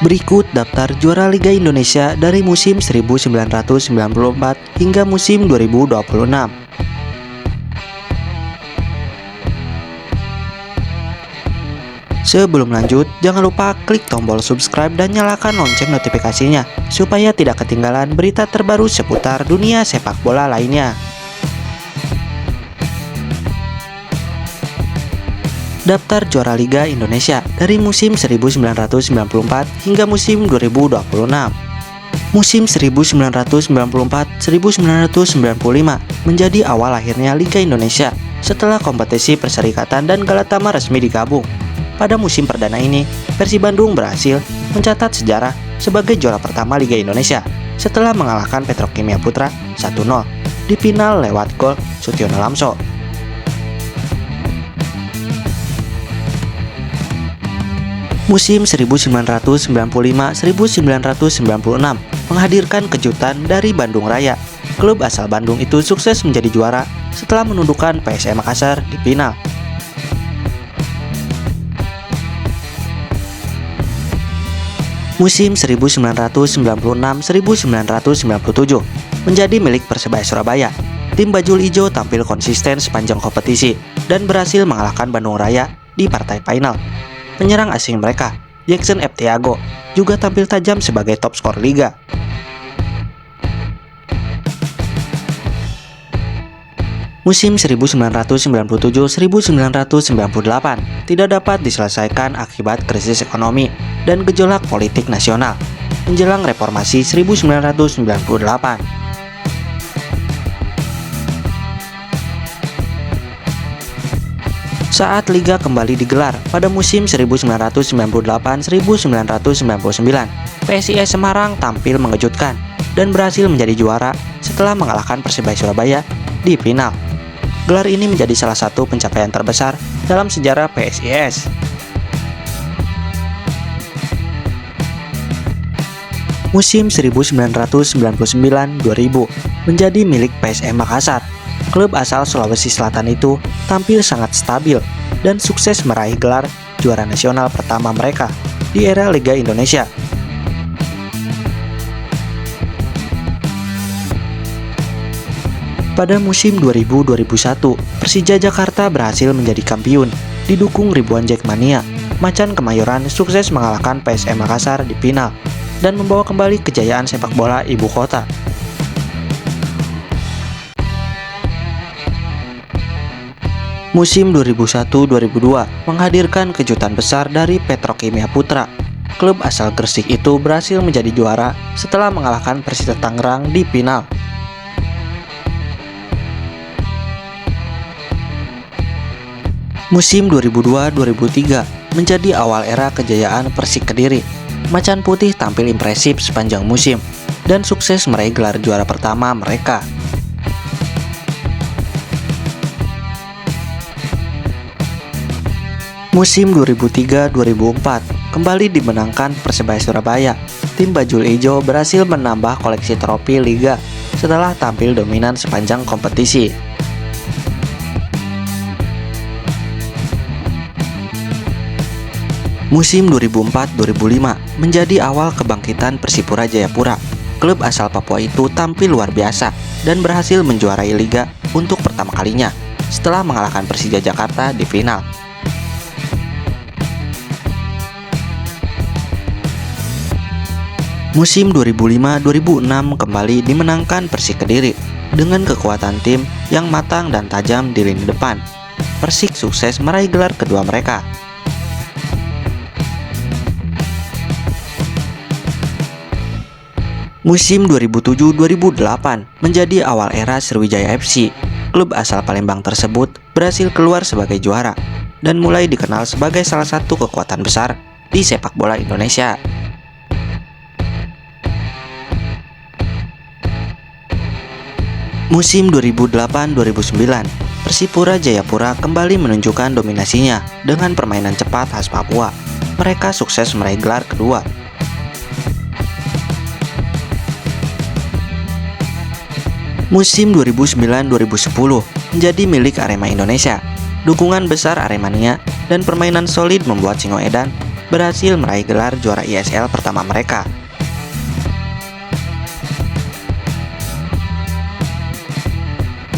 Berikut daftar juara Liga Indonesia dari musim 1994 hingga musim 2026. Sebelum lanjut, jangan lupa klik tombol subscribe dan nyalakan lonceng notifikasinya supaya tidak ketinggalan berita terbaru seputar dunia sepak bola lainnya. Daftar juara Liga Indonesia dari musim 1994 hingga musim 2026. Musim 1994-1995 menjadi awal lahirnya Liga Indonesia setelah kompetisi Perserikatan dan Galatama resmi digabung. Pada musim perdana ini, Persib Bandung berhasil mencatat sejarah sebagai juara pertama Liga Indonesia setelah mengalahkan Petrokimia Putra 1-0 di final lewat gol Sutiono Lamso. Musim 1995-1996 menghadirkan kejutan dari Bandung Raya. Klub asal Bandung itu sukses menjadi juara setelah menundukkan PSM Makassar di final. Musim 1996-1997 menjadi milik Persebaya Surabaya. Tim Bajul Ijo tampil konsisten sepanjang kompetisi dan berhasil mengalahkan Bandung Raya di partai final. Penyerang asing mereka, Jackson F. Thiago, juga tampil tajam sebagai top skor liga. Musim 1997-1998 tidak dapat diselesaikan akibat krisis ekonomi dan gejolak politik nasional menjelang reformasi 1998. Saat Liga kembali digelar pada musim 1998-1999, PSIS Semarang tampil mengejutkan dan berhasil menjadi juara setelah mengalahkan Persebaya Surabaya di final. Gelar ini menjadi salah satu pencapaian terbesar dalam sejarah PSIS. Musim 1999-2000 menjadi milik PSM Makassar. Klub asal Sulawesi Selatan itu tampil sangat stabil dan sukses meraih gelar juara nasional pertama mereka di era Liga Indonesia. Pada musim 2000-2001, Persija Jakarta berhasil menjadi kampiun, didukung ribuan Jackmania. Macan Kemayoran sukses mengalahkan PSM Makassar di final dan membawa kembali kejayaan sepak bola ibu kota. Musim 2001-2002 menghadirkan kejutan besar dari Petrokimia Putra. Klub asal Gresik itu berhasil menjadi juara setelah mengalahkan Persita Tangerang di final. Musim 2002-2003 menjadi awal era kejayaan Persik Kediri. Macan Putih tampil impresif sepanjang musim dan sukses meraih gelar juara pertama mereka. Musim 2003-2004 kembali dimenangkan Persebaya Surabaya. Tim Bajul Ijo berhasil menambah koleksi trofi liga setelah tampil dominan sepanjang kompetisi. Musim 2004-2005 menjadi awal kebangkitan Persipura Jayapura. Klub asal Papua itu tampil luar biasa dan berhasil menjuarai liga untuk pertama kalinya setelah mengalahkan Persija Jakarta di final. Musim 2005-2006 kembali dimenangkan Persik Kediri dengan kekuatan tim yang matang dan tajam di lini depan. Persik sukses meraih gelar kedua mereka. Musim 2007-2008 menjadi awal era Sriwijaya FC. Klub asal Palembang tersebut berhasil keluar sebagai juara dan mulai dikenal sebagai salah satu kekuatan besar di sepak bola Indonesia. Musim 2008-2009, Persipura Jayapura kembali menunjukkan dominasinya dengan permainan cepat khas Papua. Mereka sukses meraih gelar kedua. Musim 2009-2010 menjadi milik Arema Indonesia. Dukungan besar Aremania dan permainan solid membuat Singoedan berhasil meraih gelar juara ISL pertama mereka.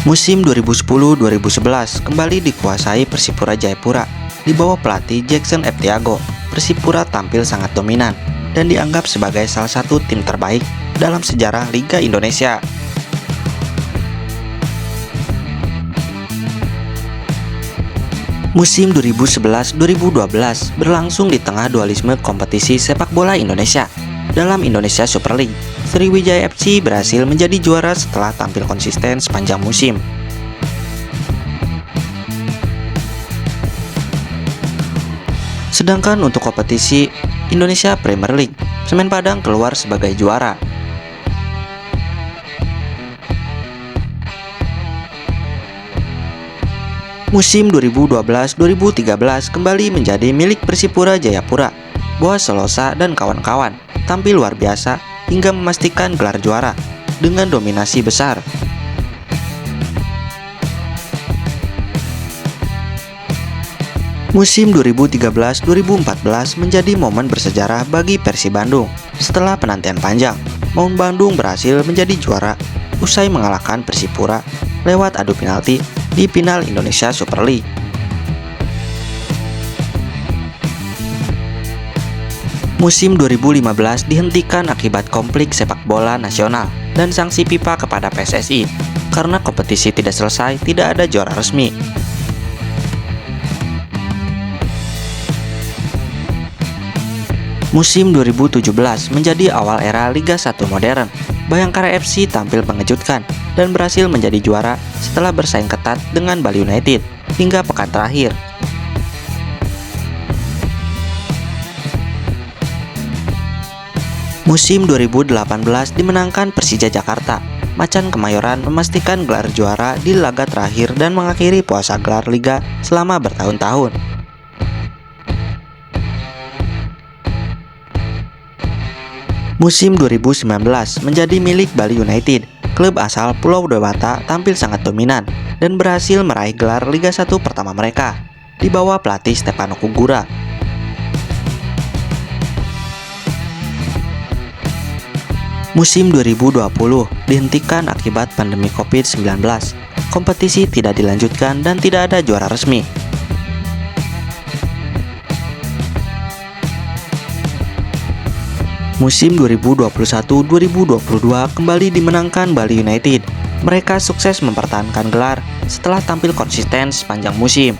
Musim 2010-2011 kembali dikuasai Persipura Jayapura di bawah pelatih Jackson F. Tiago. Persipura tampil sangat dominan dan dianggap sebagai salah satu tim terbaik dalam sejarah Liga Indonesia. Musim 2011-2012 berlangsung di tengah dualisme kompetisi sepak bola Indonesia. Dalam Indonesia Super League, Sriwijaya FC berhasil menjadi juara setelah tampil konsisten sepanjang musim. Sedangkan untuk kompetisi Indonesia Premier League, Semen Padang keluar sebagai juara. Musim 2012-2013 kembali menjadi milik Persipura Jayapura. Boaz Solosa dan kawan-kawan tampil luar biasa hingga memastikan gelar juara dengan dominasi besar. Musim 2013-2014 menjadi momen bersejarah bagi Persib Bandung. Setelah penantian panjang, Maung Bandung berhasil menjadi juara usai mengalahkan Persipura lewat adu penalti di final Indonesia Super League. Musim 2015 dihentikan akibat konflik sepak bola nasional dan sanksi FIFA kepada PSSI. Karena kompetisi tidak selesai, tidak ada juara resmi. Musim 2017 menjadi awal era Liga 1 modern. Bayangkara FC tampil mengejutkan dan berhasil menjadi juara setelah bersaing ketat dengan Bali United hingga pekan terakhir. Musim 2018 dimenangkan Persija Jakarta. Macan Kemayoran memastikan gelar juara di laga terakhir dan mengakhiri puasa gelar liga selama bertahun-tahun. Musim 2019 menjadi milik Bali United. Klub asal Pulau Dewata tampil sangat dominan dan berhasil meraih gelar Liga 1 pertama mereka di bawah pelatih Stefano Kugura. Musim 2020 dihentikan akibat pandemi COVID-19. Kompetisi tidak dilanjutkan dan tidak ada juara resmi. Musim 2021-2022 kembali dimenangkan Bali United. Mereka sukses mempertahankan gelar setelah tampil konsisten sepanjang musim.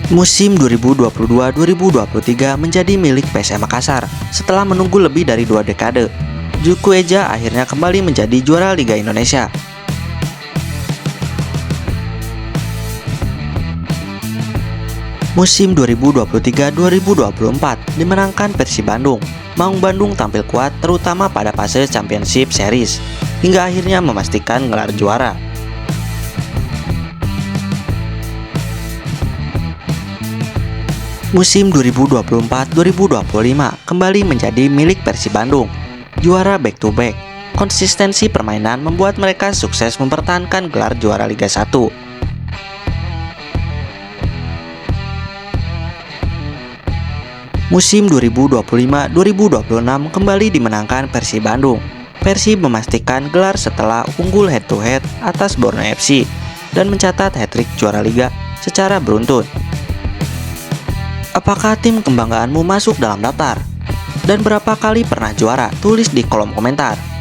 Musim 2022-2023 menjadi milik PSM Makassar setelah menunggu lebih dari 2 dekade. Juku Eja akhirnya kembali menjadi juara Liga Indonesia. Musim 2023-2024 dimenangkan Persib Bandung. Maung Bandung tampil kuat terutama pada fase Championship Series hingga akhirnya memastikan gelar juara. Musim 2024-2025 kembali menjadi milik Persib Bandung. Juara back to back. Konsistensi permainan membuat mereka sukses mempertahankan gelar juara Liga 1. Musim 2025-2026 kembali dimenangkan Persib Bandung. Persib memastikan gelar setelah unggul head to head atas Borneo FC dan mencatat hat-trick juara liga secara beruntun. Apakah tim kebanggaanmu masuk dalam daftar? Dan berapa kali pernah juara? Tulis di kolom komentar.